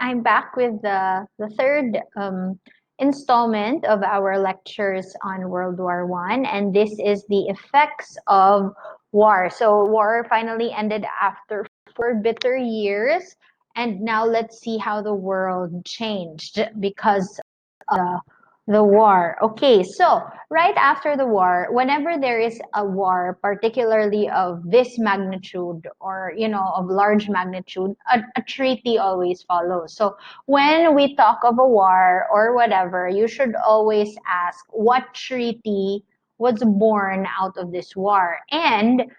I'm back with the third installment of our lectures on World War One, and this is the effects of war. So war finally ended after 4 bitter years, and now let's see how the world changed because of the war. Okay, so right after the war, whenever there is a war, particularly of this magnitude or of large magnitude, a treaty always follows. So when we talk of a war or whatever, you should always ask what treaty was born out of this war. And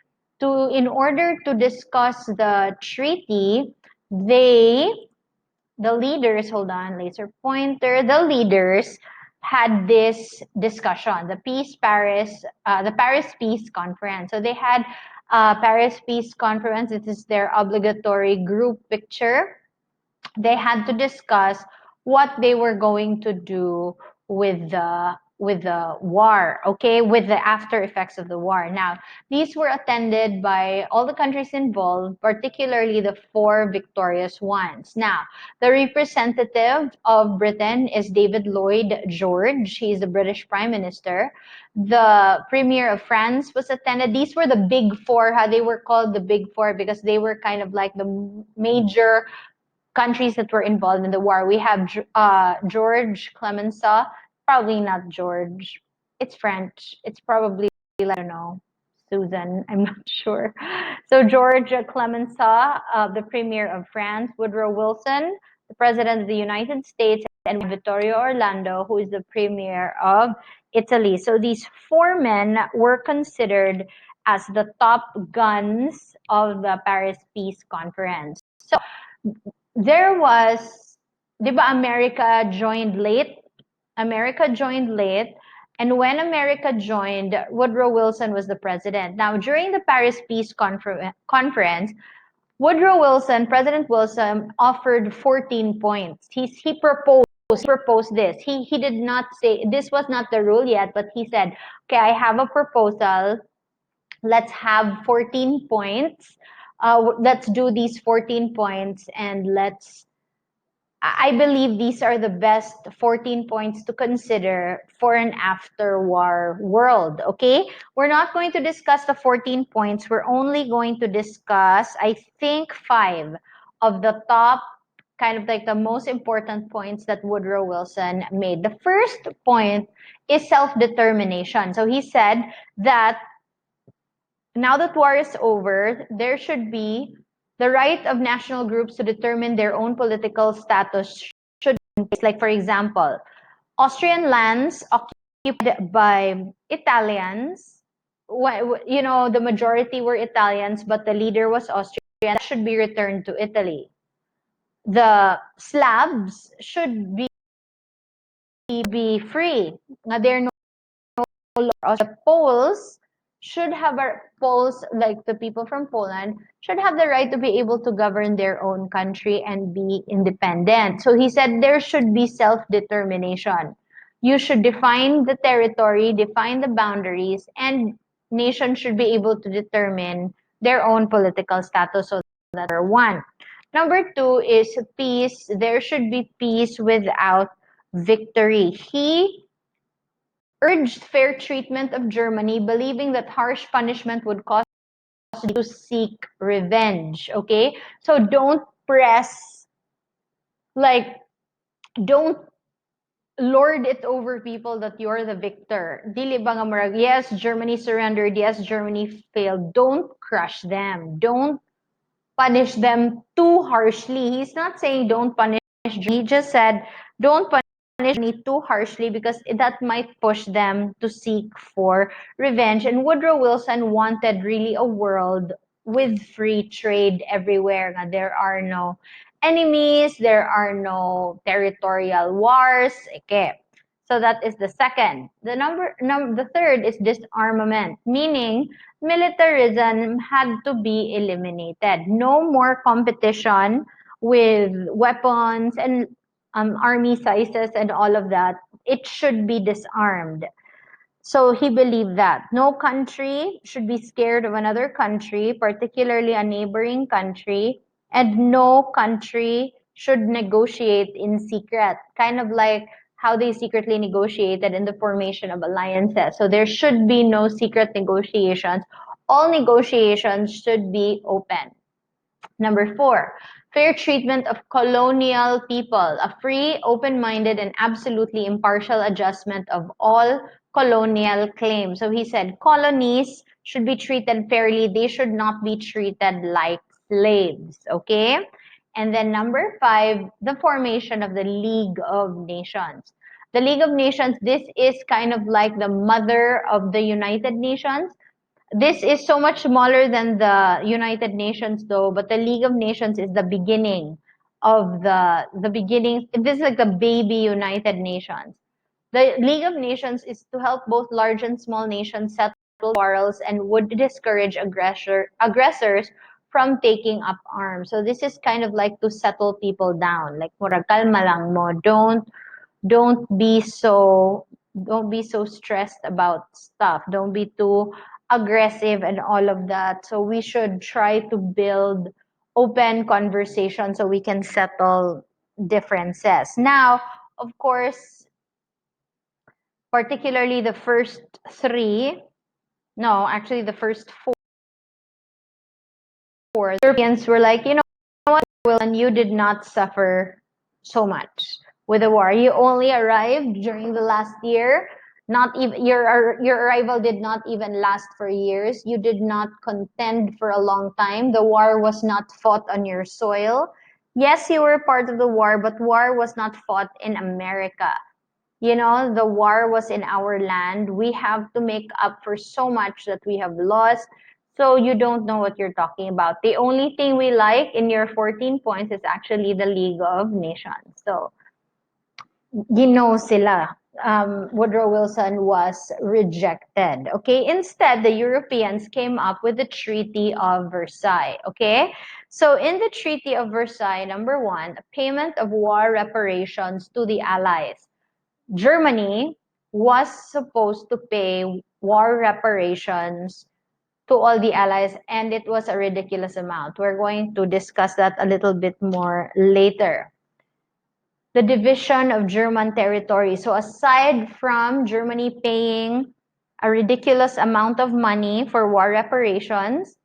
in order to discuss the treaty, they the leaders, hold on, laser pointer, the leaders had this discussion, the Paris Peace Conference. So they had Paris Peace Conference. It is their obligatory group picture. They had to discuss what they were going to do with the war, okay, with the after effects of the war. Now, these were attended by all the countries involved, particularly the four victorious ones. Now, the representative of Britain is David Lloyd George. He's the British Prime Minister. The Premier of France was attended. These were the big four. How they were called the big four because they were kind of like the major countries that were involved in the war. We have George Clemenceau, probably not George. It's French. It's probably, I don't know, Susan. I'm not sure. So George Clemenceau, the Premier of France, Woodrow Wilson, the President of the United States, and Vittorio Orlando, who is the Premier of Italy. So these four men were considered as the top guns of the Paris Peace Conference. So there was, di ba, America joined late? America joined late. And when America joined, Woodrow Wilson was the president. Now, during the Paris Peace Conference, President Wilson offered 14 points. He proposed this. He did not say, this was not the rule yet, but he said, okay, I have a proposal. Let's have 14 points. Let's do these 14 points and I believe these are the best 14 points to consider for an after-war world, okay? We're not going to discuss the 14 points. We're only going to discuss, I think, 5 of the top, kind of like the most important points that Woodrow Wilson made. The first point is self-determination. So he said that now that war is over, there should be the right of national groups to determine their own political status should be in place. Like, for example, Austrian lands occupied by Italians, the majority were Italians, but the leader was Austrian, that should be returned to Italy. The Slavs should be free. Now, they're no longer the Poles Poles, like the people from Poland, should have the right to be able to govern their own country and be independent. So he said there should be self-determination. You should define the territory, define the boundaries, and nations should be able to determine their own political status. So that's number one. Number two is peace. There should be peace without victory. He urged fair treatment of Germany, believing that harsh punishment would cause to seek revenge. Okay? So don't press, like, don't lord it over people that you're the victor. Dili ba nga marag, yes, Germany surrendered, yes, Germany failed. Don't crush them. Don't punish them too harshly. He's not saying don't punish Germany. He just said don't punish Germany too harshly because that might push them to seek for revenge. And Woodrow Wilson wanted really a world with free trade everywhere. There are no enemies, there are no territorial wars. Okay. So that is the second. The third is disarmament, meaning militarism had to be eliminated. No more competition with weapons and army sizes and all of that. It should be disarmed. So he believed that no country should be scared of another country, particularly a neighboring country, and no country should negotiate in secret, kind of like how they secretly negotiated in the formation of alliances. So there should be no secret negotiations. All negotiations should be open. Number 4, fair treatment of colonial people, a free, open-minded, and absolutely impartial adjustment of all colonial claims. So he said colonies should be treated fairly. They should not be treated like slaves, okay? And then number 5, the formation of the League of Nations. The League of Nations, this is kind of like the mother of the United Nations. This is so much smaller than the United Nations though, but the League of Nations is the beginning of the beginning. This is like the baby United Nations. The League of Nations is to help both large and small nations settle quarrels and would discourage aggressors from taking up arms. So this is kind of like to settle people down. Like, mura kalma lang mo. Don't be so stressed about stuff. Don't be too aggressive and all of that. So we should try to build open conversation so we can settle differences. Now, of course, particularly the first three, no, actually the first four, the Europeans were like, you know what, Will, and you did not suffer so much with the war. You only arrived during the last year. Not even your arrival did not even last for years. You did not contend for a long time. The war was not fought on your soil. Yes, you were part of the war, but war was not fought in America. You know, the war was in our land. We have to make up for so much that we have lost. So you don't know what you're talking about. The only thing we like in your 14 points is actually the League of Nations. So, sila. Woodrow Wilson was rejected. Okay, instead, the Europeans came up with the Treaty of Versailles. Okay, so in the Treaty of Versailles, number 1, payment of war reparations to the Allies. Germany was supposed to pay war reparations to all the allies, and it was a ridiculous amount. We're going to discuss that a little bit more later. The division of German territory. So aside from Germany paying a ridiculous amount of money for war reparations,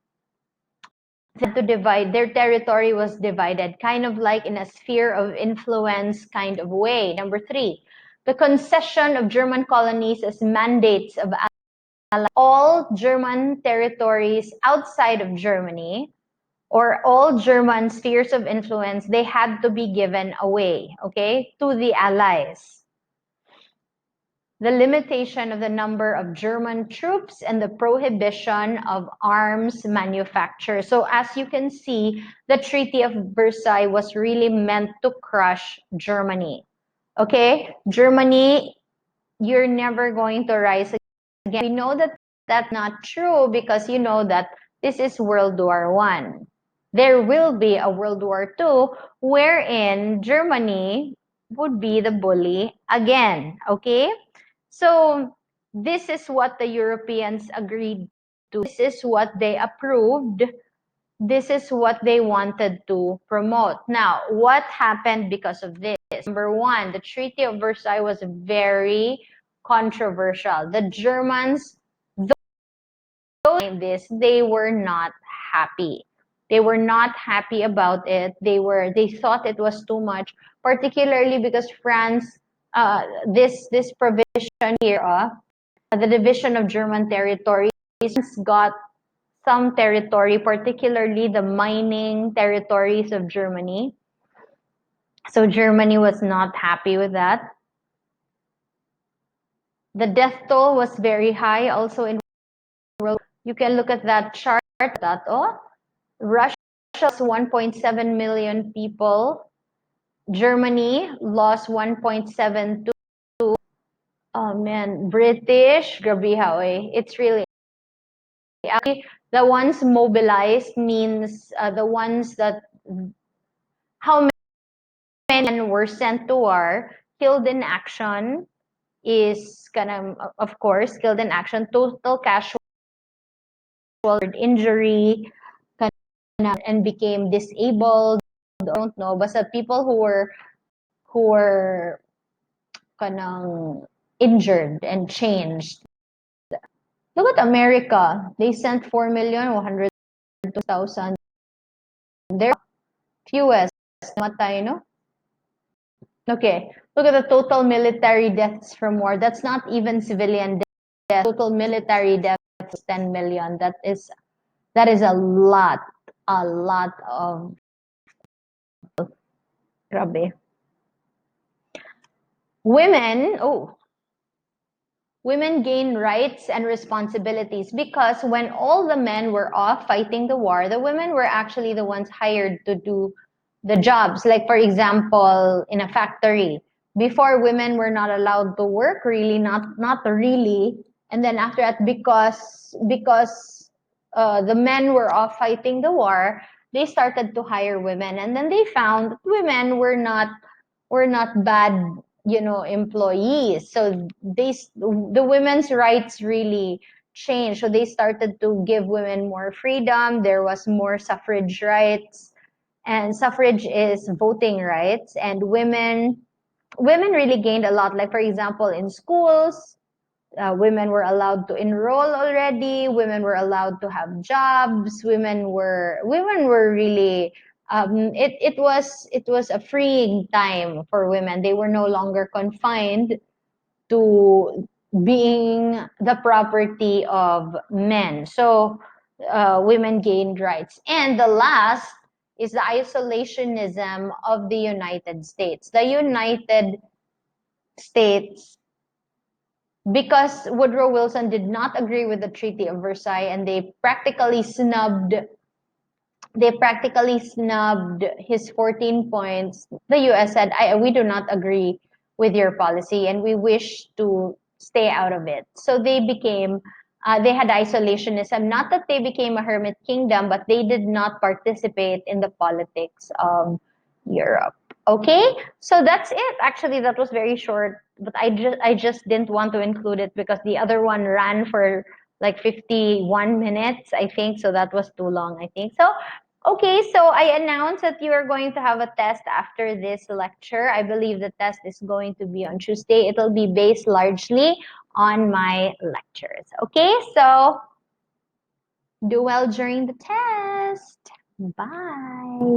they had to divide, their territory was divided, kind of like in a sphere of influence kind of way. Number 3, the concession of German colonies as mandates of all German territories outside of Germany, or all German spheres of influence, they had to be given away, okay, to the Allies. The limitation of the number of German troops and the prohibition of arms manufacture. So as you can see, the Treaty of Versailles was really meant to crush Germany. Okay, Germany, you're never going to rise again. We know that that's not true because you know that this is World War One. There will be a World War II wherein Germany would be the bully again. Okay? So this is what the Europeans agreed to. This is what they approved. This is what they wanted to promote. Now, what happened because of this? Number 1, the Treaty of Versailles was very controversial. The Germans, though this, they were not happy. They were not happy about it. They thought it was too much, particularly because France, this provision here, the division of German territories, got some territory, particularly the mining territories of Germany. So Germany was not happy with that. The death toll was very high also in world. You can look at that chart. Russia lost 1.7 million people. Germany lost 1.72. Oh man, British, grabe how it's really the ones mobilized means the ones that how many were sent to war, killed in action is of course killed in action, total casual injury, and became disabled don't know, but the people who were kanang injured and changed. Look at America. They sent 4,102,000. Their fewest matay, no? Okay, look at the total military deaths from war. That's not even civilian deaths. Total military deaths is 10 million. That is a lot of grabe. Women, oh, women gain rights and responsibilities because when all the men were off fighting the war, the women were actually the ones hired to do the jobs. Like, for example, in a factory, before women were not allowed to work, really, not really. And then after that, because the men were off fighting the war, they started to hire women, and then they found that women were not bad, employees. So the women's rights really changed. So they started to give women more freedom. There was more suffrage rights, and suffrage is voting rights. And women really gained a lot. Like, for example, in schools, women were allowed to enroll already. Women were allowed to have jobs. Women were really, it was a freeing time for women. They were no longer confined to being the property of men. So women gained rights. And the last is the isolationism of the United States. The United States, because Woodrow Wilson did not agree with the Treaty of Versailles, and they practically snubbed his 14 points. The US said, we do not agree with your policy and we wish to stay out of it. So they had isolationism. Not that they became a hermit kingdom, but they did not participate in the politics of Europe. Okay, so that's it. Actually, that was very short, but I just didn't want to include it because the other one ran for like 51 minutes, I think. So that was too long, I think. So, okay, so I announced that you are going to have a test after this lecture. I believe the test is going to be on Tuesday. It'll be based largely on my lectures. Okay, so do well during the test. Bye.